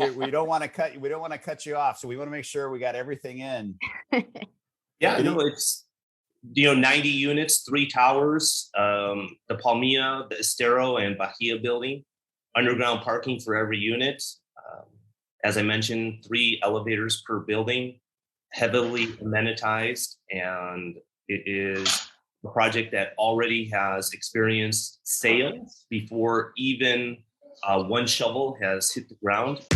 we don't want to cut you off, so we want to make sure we got everything in. Yeah, it's 90 units, 3 towers, the Palmilla, the Estero, and Bahia building, underground parking for every unit. As I mentioned, 3 elevators per building, heavily amenitized, and it is a project that already has experienced sales before even one shovel has hit the ground.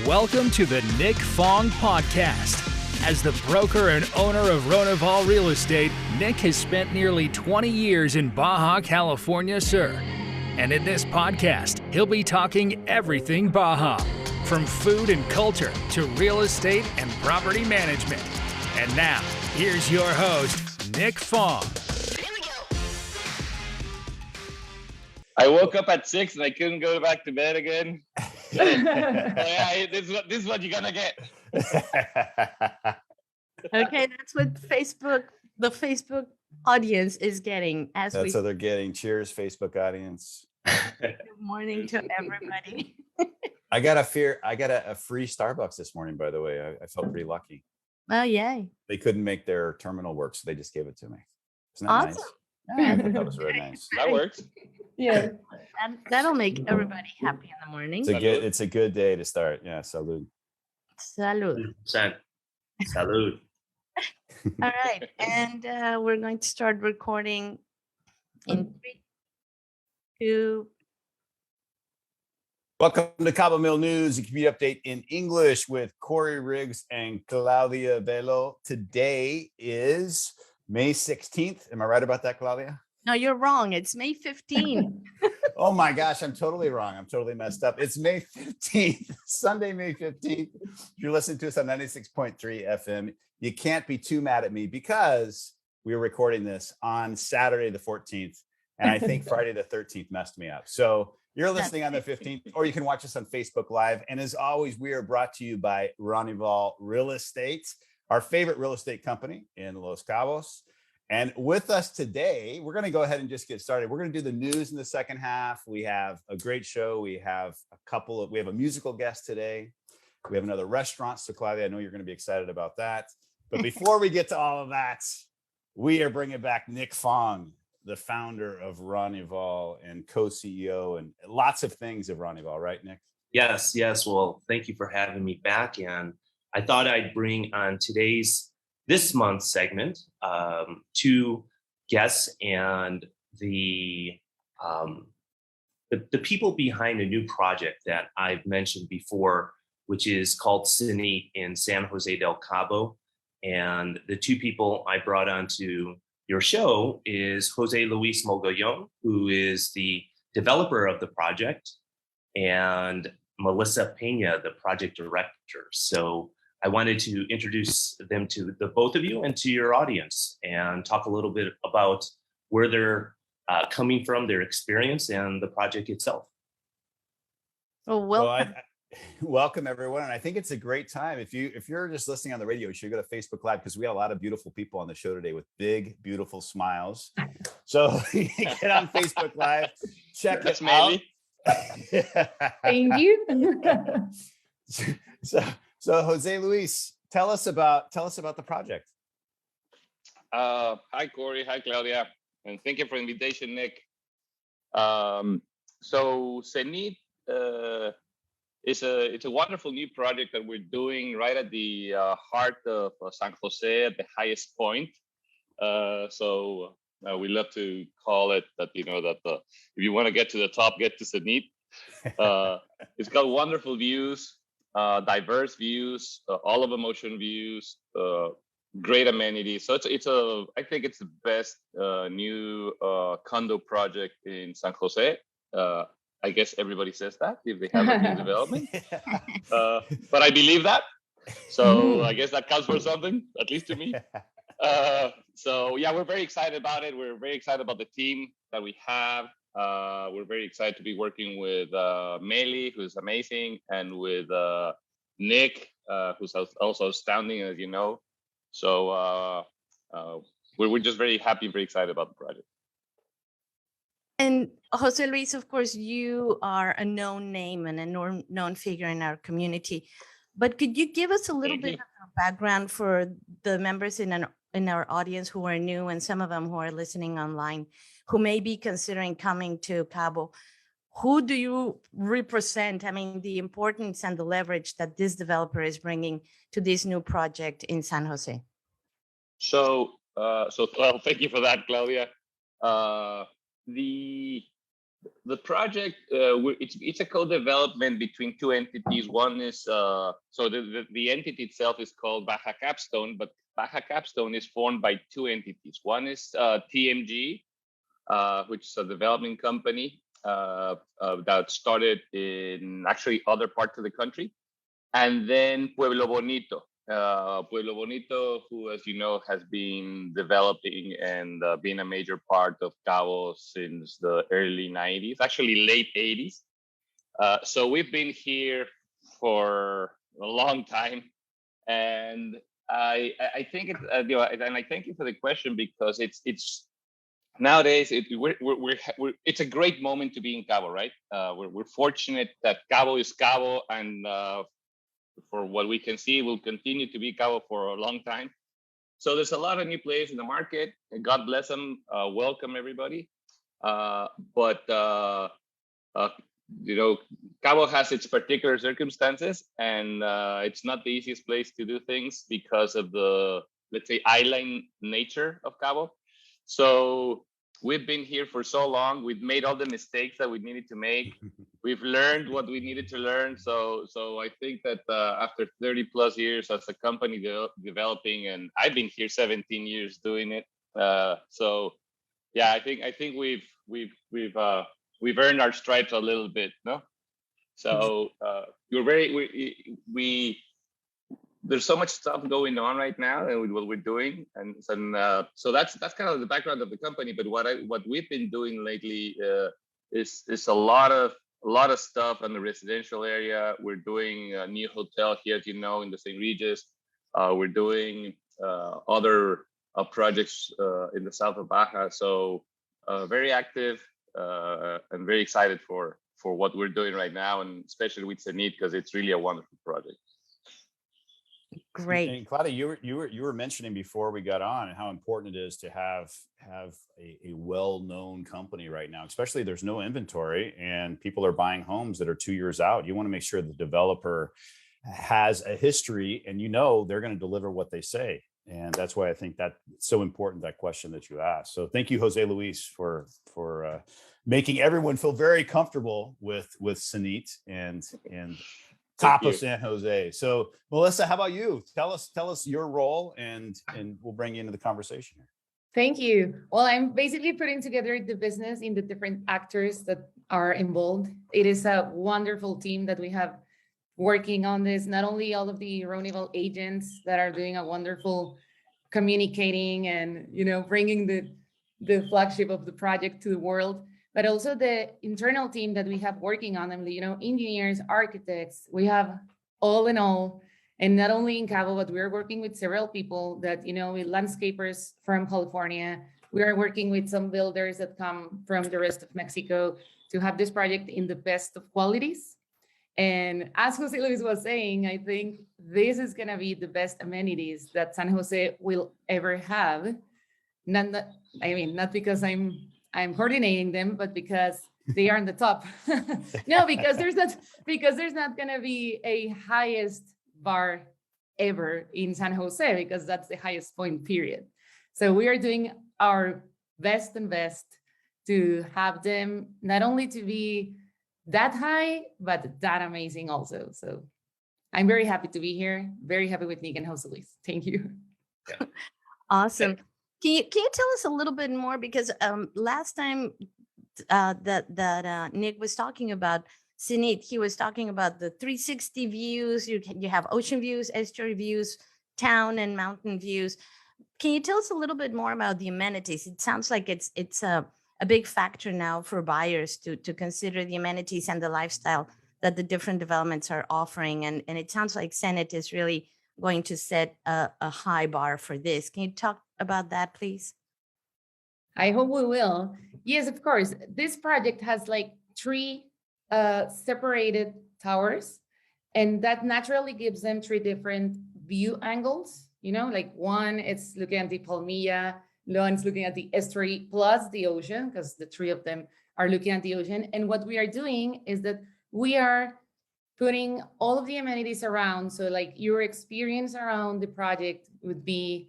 Welcome to the Nick Fong Podcast. As the broker and owner of Ronival Real Estate, Nick has spent nearly 20 years in Baja, California, sir. And in this podcast, he'll be talking everything Baja, from food and culture to real estate and property management. And now, here's your host, Nick Fong. I woke up at 6 and I couldn't go back to bed again. So, yeah, this is what you're gonna get. Okay, that's what the Facebook audience is getting. That's what they're getting. Cheers, Facebook audience. Good morning to everybody. I got a free Starbucks this morning, by the way. I felt pretty lucky. Oh, yay. They couldn't make their terminal work, so they just gave it to me. Isn't that Awesome. nice? Yeah, I thought that was very nice. That works. Yeah. That'll make everybody happy in the morning. It's a good day to start. Yeah, salud. Salud. Salud. All right. And we're going to start recording in 3, 2. Welcome to Cabo Mill News, a community update in English with Corey Riggs and Claudia Velo. Today is May 16th. Am I right about that, Claudia? No, you're wrong. It's May 15th. Oh my gosh, I'm totally wrong. I'm totally messed up. It's May 15th, Sunday, May 15th. You're listening to us on 96.3 FM. You can't be too mad at me because we were recording this on Saturday the 14th, and I think Friday the 13th messed me up. So you're listening on the 15th, or you can watch us on Facebook Live. And as always, we are brought to you by Ronival Real Estate, our favorite real estate company in Los Cabos. And with us today, we're going to go ahead and just get started. We're going to do the news in the second half. We have a great show. We have a musical guest today. We have another restaurant. So Claudia, I know you're going to be excited about that. But before we get to all of that, we are bringing back Nick Fong, the founder of Ronival and co-CEO and lots of things of Ronival, right, Nick? Yes. Well, thank you for having me back. And I thought I'd bring on this month's segment, 2 guests and the people behind a new project that I've mentioned before, which is called Cenit in San Jose del Cabo. And the 2 people I brought onto your show is José Luis Mogollón, who is the developer of the project, and Melisa Peña, the project director. So I wanted to introduce them to the both of you and to your audience and talk a little bit about where they're coming from, their experience, and the project itself. Well, welcome. Welcome everyone, and I think it's a great time. If you're just listening on the radio, you should go to Facebook Live because we have a lot of beautiful people on the show today with big, beautiful smiles. So get on Facebook Live, check us out. Thank you. So Jose Luis, tell us about the project. Hi Corey, hi Claudia, and thank you for the invitation, Nick. So Cenit it's a wonderful new project that we're doing right at the heart of San Jose, at the highest point. So we love to call it that. If you want to get to the top, get to Cenit. It's got wonderful views, diverse views, all of emotion views, great amenities. So I think it's the best new condo project in San Jose. I guess everybody says that if they have a new development. But I believe that. So I guess that counts for something, at least to me. So yeah, we're very excited about it. We're very excited about the team that we have. We're very excited to be working with Meli, who's amazing, and with Nick, who's also outstanding, as you know. So we're just very happy and very excited about the project. And Jose Luis, of course, you are a known name and a known figure in our community. But could you give us a little bit of a background for the members in our audience who are new and some of them who are listening online, who may be considering coming to Cabo? Who do you represent? I mean, the importance and the leverage that this developer is bringing to this new project in San Jose. So well, thank you for that, Claudia. The project, it's a co-development between two entities. One is the entity itself is called Baja Capstone, but Baja Capstone is formed by two entities. One is TMG, which is a development company that started in actually other parts of the country, and then Pueblo Bonito. Pueblo Bonito, who, as you know, has been developing and been a major part of Cabo since the early 90s, actually late 80s. So we've been here for a long time. And I think and I thank you for the question, because it's nowadays it's a great moment to be in Cabo, right? We're fortunate that Cabo is Cabo, and for what we can see, will continue to be Cabo for a long time. So there's a lot of new players in the market, and God bless them. Welcome everybody. But Cabo has its particular circumstances, and it's not the easiest place to do things because of the, let's say, island nature of Cabo. So we've been here for so long. We've made all the mistakes that we needed to make. We've learned what we needed to learn. So I think that after 30 plus years as a company developing, and I've been here 17 years doing it. So yeah, I think we've earned our stripes a little bit, no? So there's so much stuff going on right now, and with what we're doing, and so that's kind of the background of the company. But what we've been doing lately is a lot of stuff in the residential area. We're doing a new hotel here, as you know, in the St. Regis. We're doing other projects in the south of Baja. So very active and very excited for what we're doing right now, and especially with Cenit, because it's really a wonderful project. Great. And Claudia, you were mentioning before we got on how important it is to have a well-known company right now, especially there's no inventory and people are buying homes that are 2 years out. You want to make sure the developer has a history, and they're going to deliver what they say. And that's why I think that's so important, that question that you asked. So thank you, Jose Luis, for making everyone feel very comfortable with Cenit and top of San Jose. So Melisa, how about you? Tell us your role, and we'll bring you into the conversation here. Thank you. Well, I'm basically putting together the business in the different actors that are involved. It is a wonderful team that we have working on this, not only all of the Ronival agents that are doing a wonderful communicating and, bringing the flagship of the project to the world, but also the internal team that we have working on them, engineers, architects. We have all in all, and not only in Cabo, but we're working with several people that, with landscapers from California. We are working with some builders that come from the rest of Mexico to have this project in the best of qualities. And as Jose Luis was saying, I think this is going to be the best amenities that San Jose will ever have. Not because I'm coordinating them, but because they are on the top. No, because there's not going to be a highest bar ever in San Jose, because that's the highest point, period. So we are doing our best and best to have them not only to be that high, but that amazing also. So I'm very happy to be here. Very happy with Nick and Jose Luis. Thank you. Yeah. Awesome. Can you tell us a little bit more, because last time that Nick was talking about Cenit, he was talking about the 360 views. You have ocean views, estuary views, town and mountain views. Can you tell us a little bit more about the amenities? It sounds like it's a big factor now for buyers to consider the amenities and the lifestyle that the different developments are offering. And it sounds like Cenit is really going to set a high bar for this. Can you talk about that, please? I hope we will. Yes, of course. This project has like 3 separated towers, and that naturally gives them 3 different view angles. Like one, it's looking at the Palmilla, one's looking at the estuary plus the ocean, because the 3 of them are looking at the ocean. And what we are doing is that we are putting all of the amenities around. So like your experience around the project would be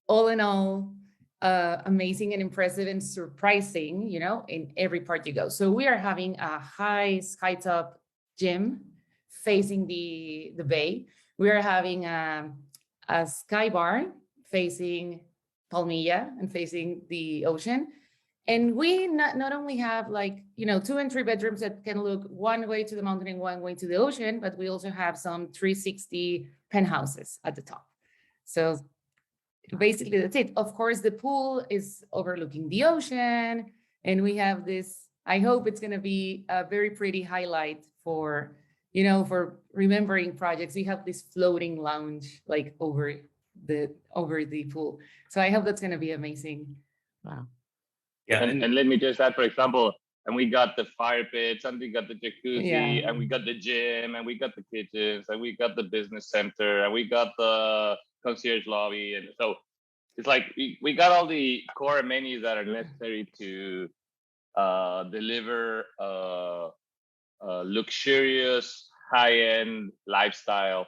all in all amazing and impressive and surprising, in every part you go. So we are having a high skytop gym facing the bay. We are having a sky bar facing Palmilla and facing the ocean. And we not only have 2 and 3 bedrooms that can look one way to the mountain and one way to the ocean, but we also have some 360 penthouses at the top. So basically that's it. Of course, the pool is overlooking the ocean, and we have this, I hope it's going to be a very pretty highlight for remembering projects. We have this floating lounge over the pool. So I hope that's going to be amazing. Wow. Yeah, and let me just add, for example, and we got the fire pits, and we got the jacuzzi, and we got the gym, and we got the kitchens, and we got the business center, and we got the concierge lobby. And so it's like we got all the core amenities that are necessary to deliver a luxurious, high-end lifestyle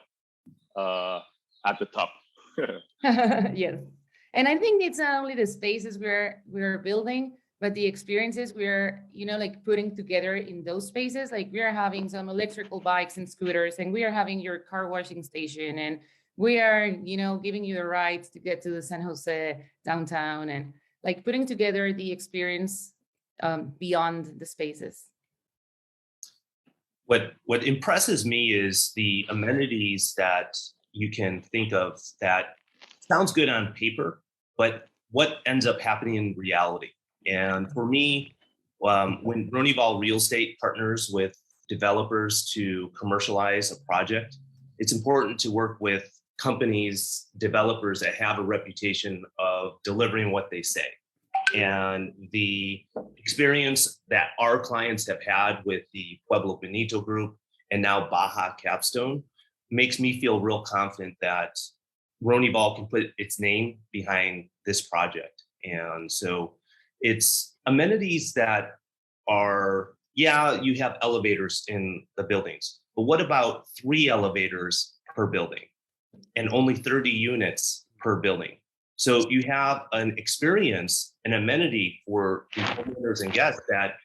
at the top. Yes. And I think it's not only the spaces we're building, but the experiences we're, putting together in those spaces. Like we are having some electrical bikes and scooters, and we are having your car washing station, and we are, giving you the rides to get to the San Jose downtown, and putting together the experience beyond the spaces. What impresses me is the amenities that you can think of that sounds good on paper, but what ends up happening in reality. And for me, when Ronival Real Estate partners with developers to commercialize a project, it's important to work with companies, developers that have a reputation of delivering what they say. And the experience that our clients have had with the Pueblo Bonito group and now Baja Capstone makes me feel real confident that Ronival can put its name behind this project. And so it's amenities that are, you have elevators in the buildings, but what about 3 elevators per building and only 30 units per building? So you have an experience, an amenity for the homeowners and guests that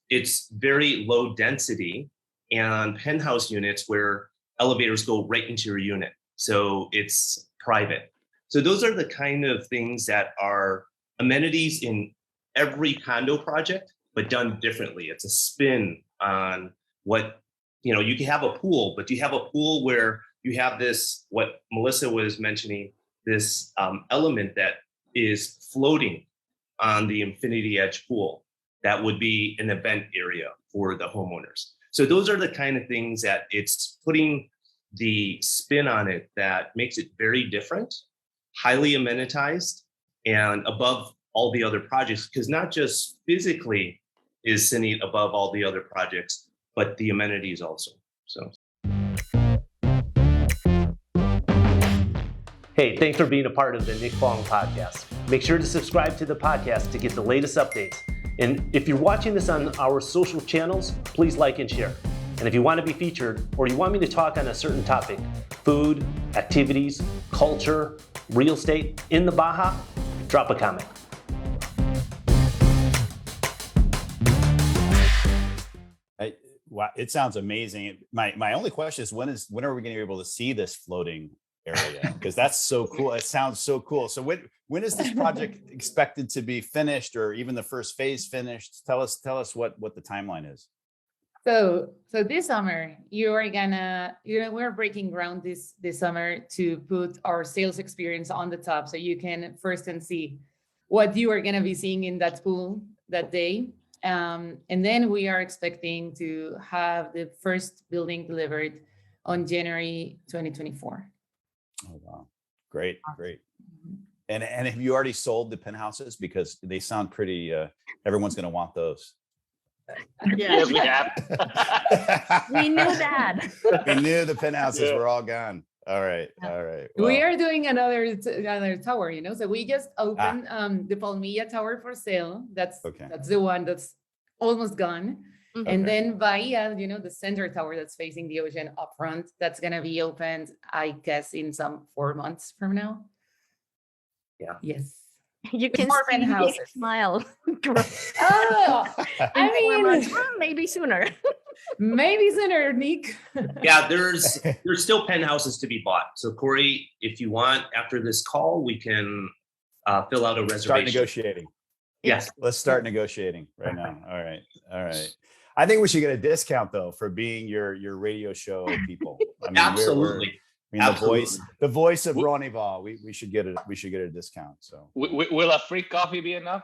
it's very low density and penthouse units where elevators go right into your unit. So it's private. So those are the kind of things that are amenities in every condo project, but done differently. It's a spin on what, you can have a pool, but you have a pool where you have this, what Melissa was mentioning, this element that is floating on the infinity edge pool. That would be an event area for the homeowners. So those are the kind of things that it's putting the spin on it that makes it very different, highly amenitized, and above all the other projects, because not just physically is Cenit above all the other projects, but the amenities also. So. Hey, thanks for being a part of the Nick Fong podcast. Make sure to subscribe to the podcast to get the latest updates. And if you're watching this on our social channels, please like and share. And if you want to be featured or you want me to talk on a certain topic, food, activities, culture, real estate in the Baja, drop a comment. Wow, it sounds amazing. My only question is when are we going to be able to see this floating area? Because that's so cool. It sounds so cool. So when is this project expected to be finished, or even the first phase finished? Tell us what the timeline is. So this summer we're breaking ground this summer to put our sales experience on the top, so you can first and see what you are going to be seeing in that pool that day. And then we are expecting to have the first building delivered on January 2024. Oh, wow. Great. And have you already sold the penthouses? Because they sound pretty, everyone's going to want those. Yes, we have. We knew that. We knew the penthouses were all gone. All right. All right. We are doing another tower, so we just opened the Palmilla Tower for sale. That's the one that's almost gone. Mhm. And then Bahia, the center tower that's facing the ocean up front, that's gonna be opened, I guess, in some 4 months from now. Yeah. Yes. You can More see Nick penthouses. smile. Oh, Maybe sooner. maybe sooner, Nick. Yeah, there's still penthouses to be bought. So Corey, if you want, after this call, we can fill out a reservation. Start negotiating. Yes. Let's start negotiating right now. All right. All right. I think we should get a discount though for being your radio show people. I mean, Absolutely. The voice of Ronival. We should get a discount. So Will a free coffee be enough?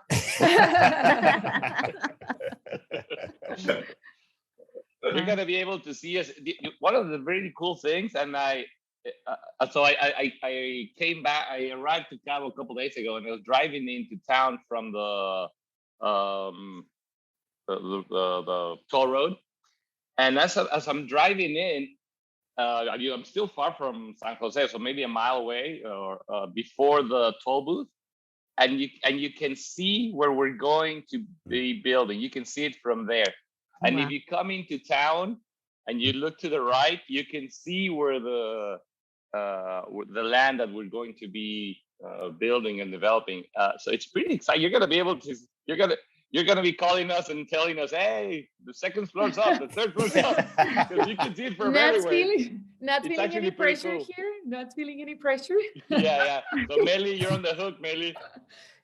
You're gonna be able to see us. One of the really cool things, and I came back. I arrived to Cabo a couple days ago, and I was driving into town from the toll road. And as I'm driving in, I'm still far from San Jose, so maybe a mile away or before the toll booth, and you can see where we're going to be building. You can see it from there. And if you come into town and you look to the right, you can see where the land that we're going to be building and developing. So it's pretty exciting. You're gonna be able to. You're gonna be calling us and telling us, "Hey, the second floor's up, the third floor's up," because you can see it from everywhere. Not feeling any pressure cool. here. Not feeling any pressure. Yeah. So Meli, you're on the hook, Meli.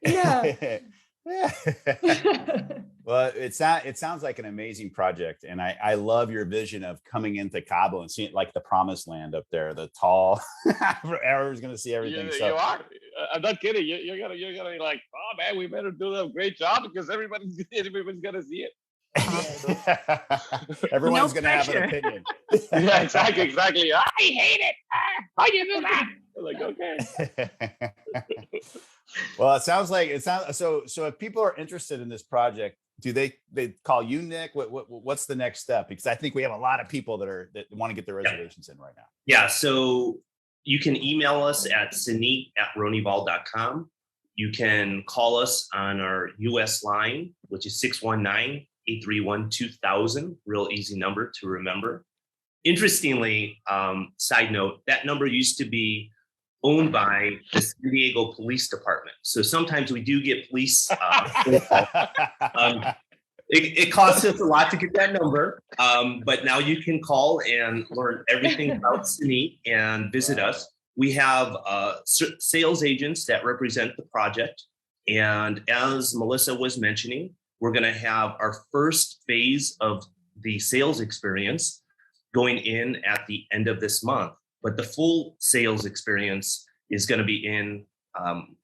Yeah. Well, it sounds like an amazing project, and I love your vision of coming into Cabo and seeing it like the promised land up there, the tall. Everyone's going to see everything. You are. I'm not kidding. You're gonna be like, oh man, we better do a great job because everybody's gonna see it. Everyone's going to have an opinion. Yeah, exactly. I hate it. How do you do that? I'm like, okay. Well, it sounds so. If people are interested in this project, do they call you, Nick? What's the next step? Because I think we have a lot of people that want to get their reservations in right now. Yeah. So you can email us at cenit@ronival.com. You can call us on our US line, which is 619-831-2000. Real easy number to remember. Interestingly, side note, that number used to be owned by the San Diego Police Department. So sometimes we do get police. It costs us a lot to get that number, but now you can call and learn everything about Cenit and visit us. We have sales agents that represent the project. And as Melissa was mentioning, we're going to have our first phase of the sales experience going in at the end of this month. But the full sales experience is going to be in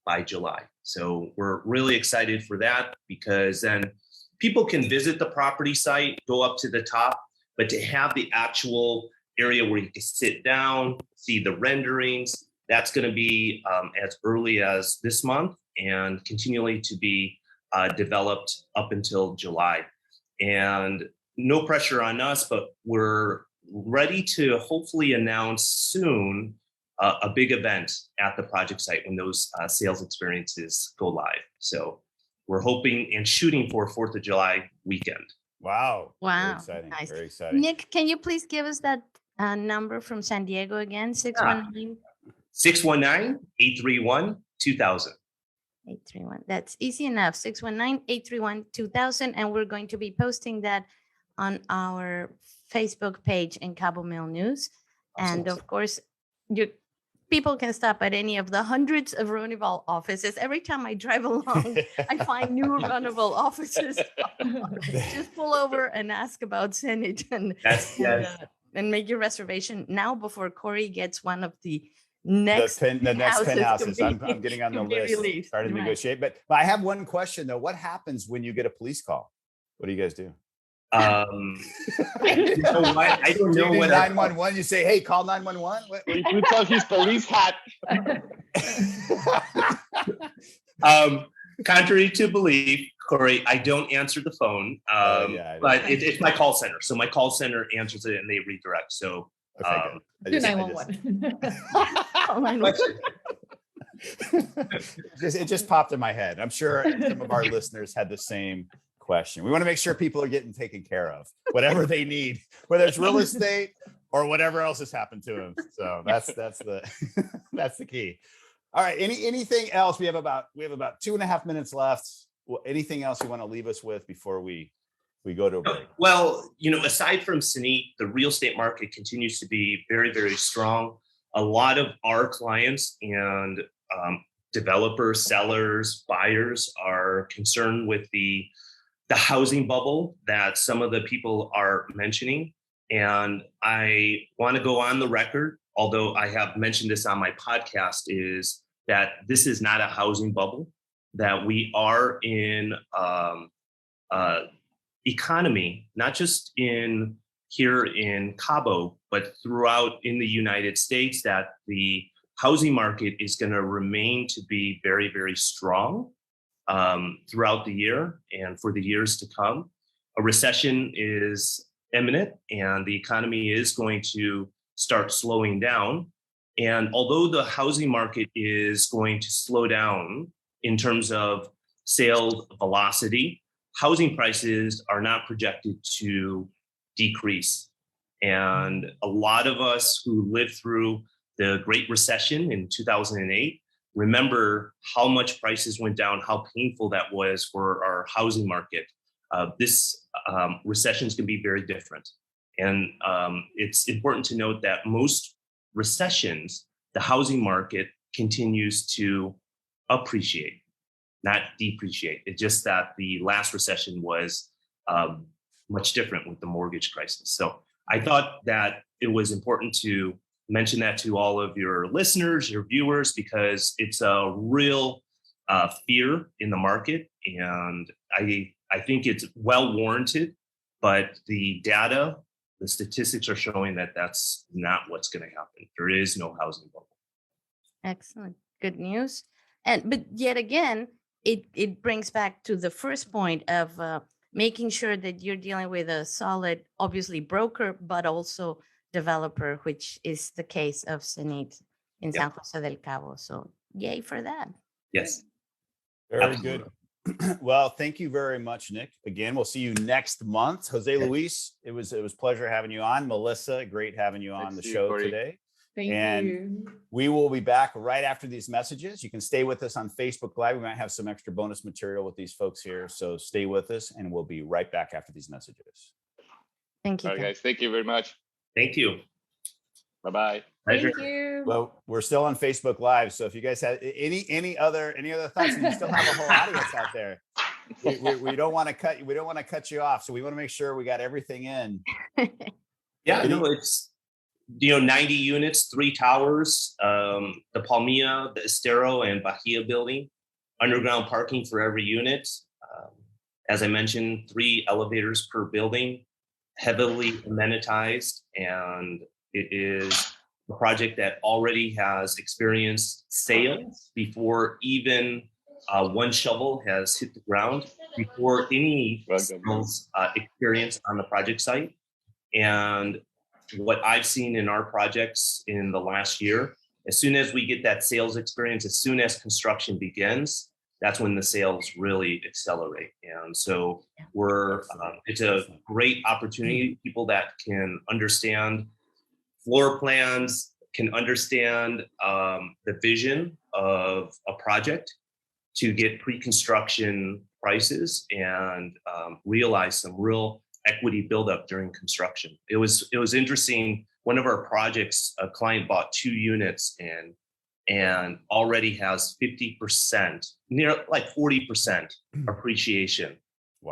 by July. So we're really excited for that because then people can visit the property site, go up to the top, but to have the actual area where you can sit down, see the renderings, that's going to be as early as this month and continually to be developed up until July. And no pressure on us, but we're ready to hopefully announce soon a big event at the project site when those sales experiences go live. So we're hoping and shooting for 4th of July weekend. Wow. Wow. Very exciting. Nice. Very exciting. Nick, can you please give us that number from San Diego again? 619? 619-831-2000. 831. That's easy enough. 619-831-2000. And we're going to be posting that on our Facebook page in Cabo Mail News. And of course, people can stop at any of the hundreds of Ronival offices. Every time I drive along, I find new Ronival offices. Just pull over and ask about Cenit and make your reservation now before Corey gets one of the next penthouses. I'm getting on the list, starting to negotiate. But I have one question though. What happens when you get a police call? What do you guys do? I don't know what 911. You say, "Hey, call 911." He puts on his police hat. Contrary to belief, Corey, I don't answer the phone, but it's my call center. So my call center answers it and they redirect. So Okay, Do 911. it just popped in my head. I'm sure some of our listeners had the same question. We want to make sure people are getting taken care of, whatever they need, whether it's real estate or whatever else has happened to them. So that's the that's the key. All right. Anything else? We have about 2.5 minutes left. Anything else you want to leave us with before we go to a break? Well, aside from Cenit, the real estate market continues to be very, very strong. A lot of our clients and developers, sellers, buyers are concerned with the housing bubble that some of the people are mentioning. And I want to go on the record, although I have mentioned this on my podcast, is that this is not a housing bubble, that we are in economy, not just here in Cabo, but throughout in the United States, that the housing market is going to remain to be very, very strong throughout the year and for the years to come. A recession is imminent and the economy is going to start slowing down. And although the housing market is going to slow down in terms of sales velocity, housing prices are not projected to decrease. And a lot of us who lived through the Great Recession in 2008 remember how much prices went down, how painful that was for our housing market. This recession is going to be very different. And it's important to note that most recessions, the housing market continues to appreciate, not depreciate. It's just that the last recession was much different with the mortgage crisis. So I thought that it was important to mention that to all of your listeners, your viewers, because it's a real fear in the market. And I think it's well warranted, but the data, the statistics are showing that that's not what's going to happen. There is no housing bubble. Excellent. Good news. But yet again, it brings back to the first point of making sure that you're dealing with a solid, obviously broker, but also developer, which is the case of Cenit in San Jose del Cabo. So yay for that. Yes. Very Absolutely. good. Well, thank you very much, Nick. Again, we'll see you next month. Jose Luis, it was a pleasure having you on. Melissa, great having you on the show today. Thank And you. we will be back right after these messages. You can stay with us on Facebook Live. We might have some extra bonus material with these folks here. So stay with us and we'll be right back after these messages. Thank you. All right, guys. Thank you very much. Thank you. Bye-bye. Pleasure. Thank you. Well, we're still on Facebook Live. So if you guys have any other thoughts, and you still have a whole audience out there. We don't want to cut you off. So we want to make sure we got everything in. Yeah, it's 90 units, 3 towers, the Palmilla, the Estero, and Bahia building, underground parking for every unit. As I mentioned, 3 elevators per building, heavily amenitized, and it is a project that already has experienced sales before even one shovel has hit the ground, before any sales experience on the project site. And what I've seen in our projects in the last year, as soon as we get that sales experience, as soon as construction begins, that's when the sales really accelerate. And so it's a great opportunity. People that can understand floor plans, can understand the vision of a project to get pre-construction prices and realize some real equity buildup during construction. It was interesting. One of our projects, a client bought 2 units and already has 50%, near like 40% appreciation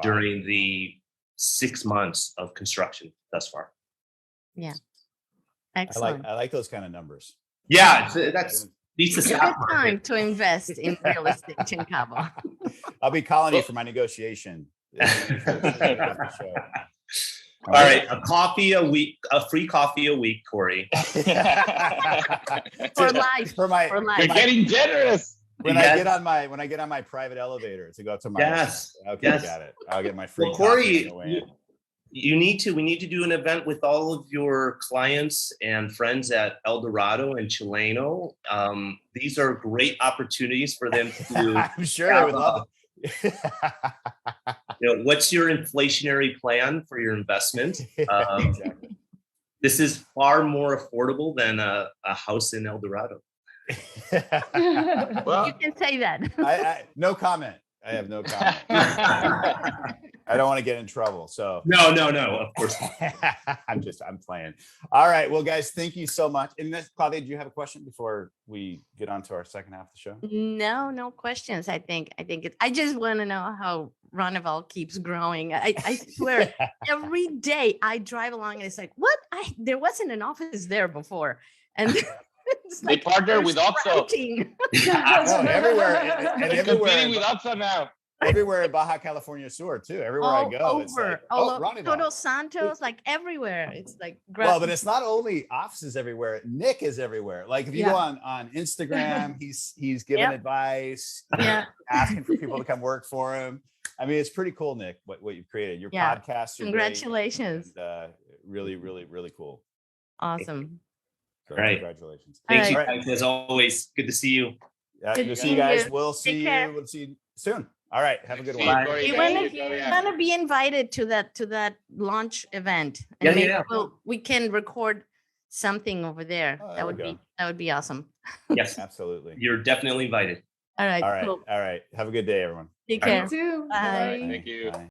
during the 6 months of construction thus far. Yeah. Excellent. I like those kind of numbers. Yeah, that's It's a good time to invest in real estate in Cabo. I'll be calling you for my negotiation. All right, a coffee a week, a free coffee a week, Corey. For life. For my, For life. You're getting generous. when I get on my private elevator to go up to my Yes. Okay, Yes. got it. I'll get my free Well, Corey, coffee on the way in. we need to do an event with all of your clients and friends at El Dorado and Chileno. These are great opportunities for them to. I'm sure they would love it. What's your inflationary plan for your investment? Exactly. This is far more affordable than a house in El Dorado. Well, You can say that. No comment. I have no comment. I don't want to get in trouble. So No, of course not. I'm playing. All right. Well, guys, thank you so much. And Claudia, do you have a question before we get on to our second half of the show? No questions. I just want to know how Ronival keeps growing. I swear, every day I drive along and it's like, what? There wasn't an office there before, and it's they like partner they're with OXXO. sprouting. Oh, everywhere. And They're everywhere. competing with OXXO now. Everywhere in Baja California Sur too. Everywhere I go, it's like, Ronival. Todos Santos, like everywhere. It's like Well, but it's not only offices everywhere. Nick is everywhere. Like if you Yeah. go on Instagram, he's giving Yep. advice, Yeah. asking for people to come work for him. I mean, it's pretty cool, Nick, what you've created. Your Yeah. podcasts are Congratulations. great and, really, really, really cool. Awesome. So Right. Congratulations. Thanks, All you guys, as always. Good to see you. Yeah, Good good to to see you see guys. you. We'll see care. you. We'll see you soon. All right. Have a good See you, one. Corey. You Thank want to be invited to that launch event, Yeah, maybe yeah. we can record something over there. Oh, there that we would go. be awesome. Yes, Absolutely. you're definitely invited. All right, All right. cool. All right. Have a good day, everyone. Take All right. care. too. Bye. Thank you. Bye.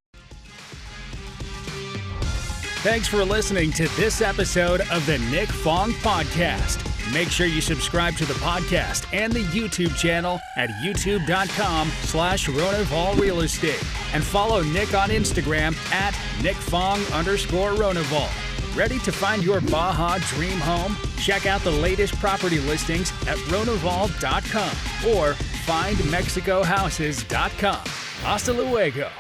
Thanks for listening to this episode of the Nick Fong Podcast. Make sure you subscribe to the podcast and the YouTube channel at youtube.com/Ronival Real Estate and follow Nick on Instagram at NickFong_Ronival. Ready to find your Baja dream home? Check out the latest property listings at Ronival.com or findmexicohouses.com. Hasta luego.